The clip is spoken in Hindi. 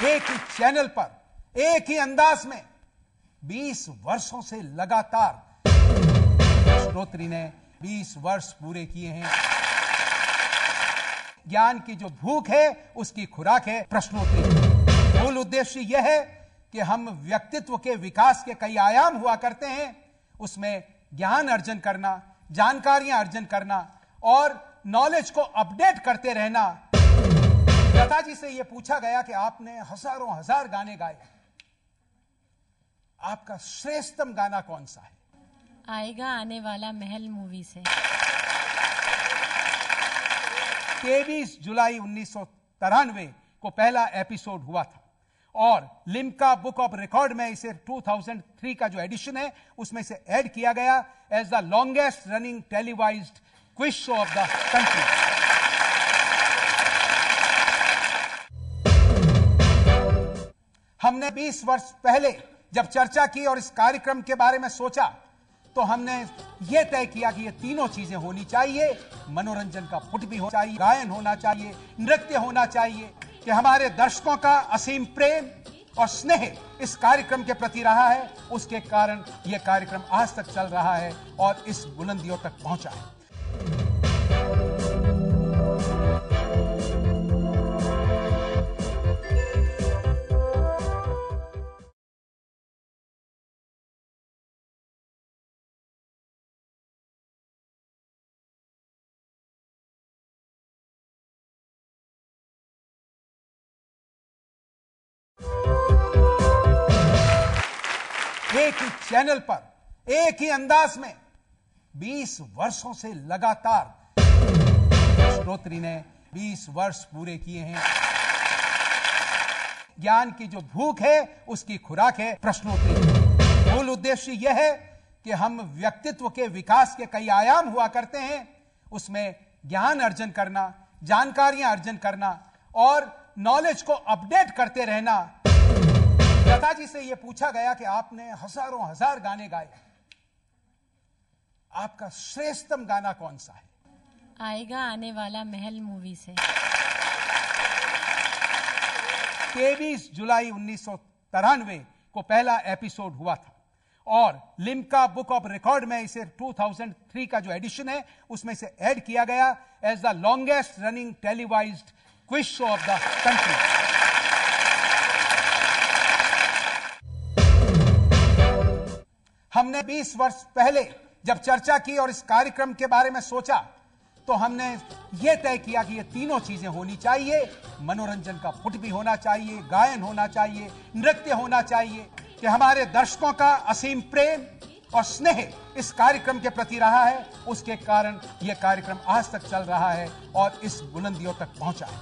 एक ही चैनल पर एक ही अंदाज में 20 वर्षों से लगातार प्रश्नोत्तरी ने 20 वर्ष पूरे किए हैं। ज्ञान की जो भूख है उसकी खुराक है प्रश्नोत्तरी। मूल उद्देश्य यह है कि हम व्यक्तित्व के विकास के कई आयाम हुआ करते हैं, उसमें ज्ञान अर्जन करना, जानकारियां अर्जन करना और नॉलेज को अपडेट करते रहना। लता जी से यह पूछा गया कि आपने हजारों हजार गाने गाए, आपका श्रेष्ठतम गाना कौन सा है? आएगा आने वाला महल मूवी से। 23 जुलाई 1993 को पहला एपिसोड हुआ था और लिम्का बुक ऑफ रिकॉर्ड में इसे 2003 का जो एडिशन है उसमें से ऐड किया गया as the longest running televised quiz show of the country. हमने 20 वर्ष पहले जब चर्चा की और इस कार्यक्रम के बारे में सोचा तो हमने यह तय किया कि ये तीनों चीजें होनी चाहिए। मनोरंजन का पुट भी होना चाहिए, गायन होना चाहिए, नृत्य होना चाहिए, कि हमारे दर्शकों का असीम प्रेम और स्नेह इस कार्यक्रम के प्रति रहा है। उसके कारण यह कार्यक्रम आज तक चल रहा है और इस बुलंदियों तक पहुंचा है। एक ही चैनल पर एक ही अंदाज में 20 वर्षों से लगातार प्रश्नोत्तरी ने 20 वर्ष पूरे किए हैं। ज्ञान की जो भूख है उसकी खुराक है प्रश्नोत्तरी। मूल उद्देश्य यह है कि हम व्यक्तित्व के विकास के कई आयाम हुआ करते हैं, उसमें ज्ञान अर्जन करना, जानकारियां अर्जन करना और नॉलेज को अपडेट करते रहना। लता जी से यह पूछा गया कि आपने हजारों हजार गाने गाए, आपका श्रेष्ठतम गाना कौन सा है? आएगा आने वाला महल मूवी से। 23 जुलाई 1993 को पहला एपिसोड हुआ था और लिम्का बुक ऑफ रिकॉर्ड में इसे 2003 का जो एडिशन है उसमें से ऐड किया गया as the longest running televised quiz show of the country. हमने 20 वर्ष पहले जब चर्चा की और इस कार्यक्रम के बारे में सोचा तो हमने यह तय किया कि ये तीनों चीजें होनी चाहिए। मनोरंजन का पुट भी होना चाहिए, गायन होना चाहिए, नृत्य होना चाहिए, कि हमारे दर्शकों का असीम प्रेम और स्नेह इस कार्यक्रम के प्रति रहा है। उसके कारण यह कार्यक्रम आज तक चल रहा है और इस बुलंदियों तक पहुंचा है।